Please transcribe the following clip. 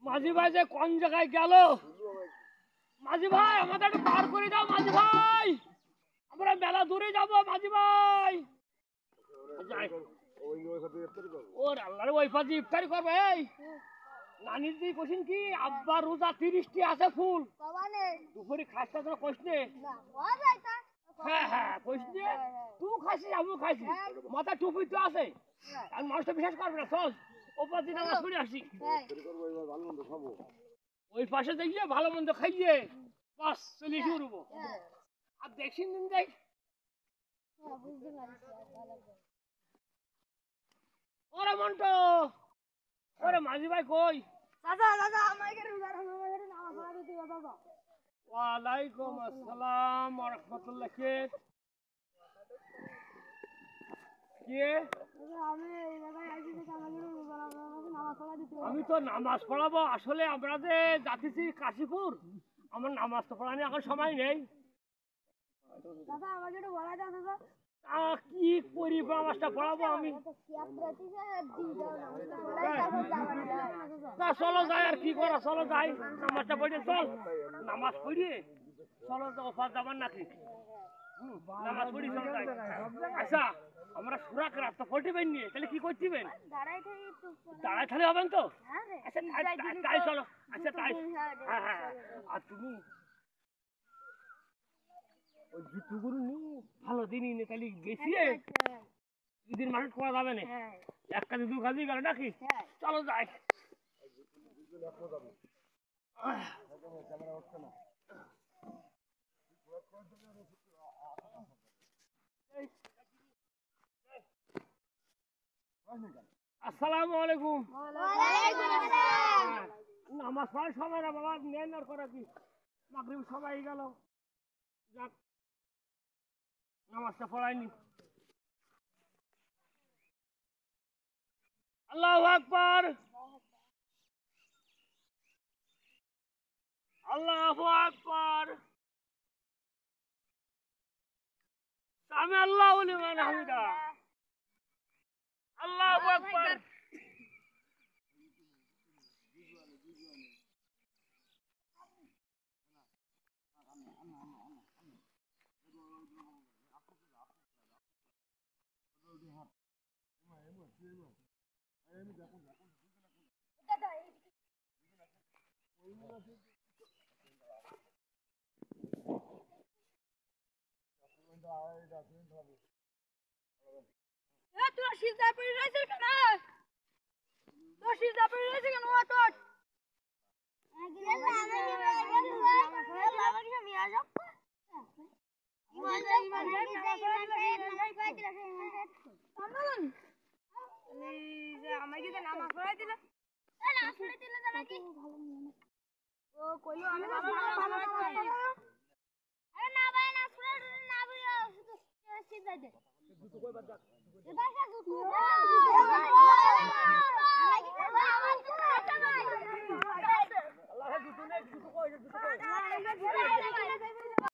মাঝি ভাই যে কোন জায়গায় গেল? মাঝি ভাই আমাদের একটু পার করে দাও মাঝি ভাই, আমরা মেলা দূরে যাবো মাঝি ভাই। ওর আল্লাহর ওই পাশে ইফতারি করবে। এই নানির দি কইছেন কি আব্বা রোজা 30টি আছে ফুল দুপুরে খাসটা তো কইছ নে। হ্যাঁ হ্যাঁ কইছ নে, তুই খাইছিস আমিও খাইছি, মাথা টুপি তো আছে আর মানুষটা বিশ্বাস করবে না। চল ওপর দিন আমরা শুনে আসি, ওই পাশে দেখলে ভালো মন্দ খাইয়ে বাস চলে শুরু। আর দেখছেন দিন দেখ ওরে মন্টু, ওরে মাঝি ভাই কই? ওয়ালাইকুম আসসালাম ওয়া রাহমাতুল্লাহ। কে আমি তো নামাজ পড়াবো। আসলে আমরা যে যাচ্ছি কাশীপুর, আমার নামাজ তো পড়ানি এখন সময় নেই। কি করি নামাজটা পড়াবো আমি? চলো যাই, আর কি করা, চলো যাই নামাজটা পড়িয়ে। চল নামাজ পড়িয়ে চলো তো ওপার যাবার নাকি নামাজ পড়ি চলো যাই। আচ্ছা আমরা সুরাক রাস্তা ফটিবেন নিয়ে তাহলে কি করছিবেন? দাঁড়ায় থাকলে হবেন তো? আচ্ছা তাই চলো। আচ্ছা তাই, হ্যাঁ হ্যাঁ। আর তুমি ওই জুতুগুলো নি ভালো দিনই নে তাহলে বেশি দুদিন মানুষ করা যাবে না। এক কাজে দু কাজই গেল নাকি? চলো যাই। আসসালামু আলাইকুম। নামাজ পড়ার সময় না বাবা, নেন আর করা কি, মাগরিব সবাই গেল, যাক নামাজটা পড়ায়নি। আল্লাহু আকবার, আল্লাহু আকবার, সামি আল্লাহু লিমান হামিদা, আল্লাহু আকবার। তোর সিজা পড়ে রয়েছে কেন? তোর সিজা পড়ে রয়েছে কেন? ও তোর আমাকে তো নামাজ পড়াই দিলে। ও কইলো আমি ভালো আরে না ভাই না শুনে না বলিও শুধু সিজা দে। এ ভাষা দুটো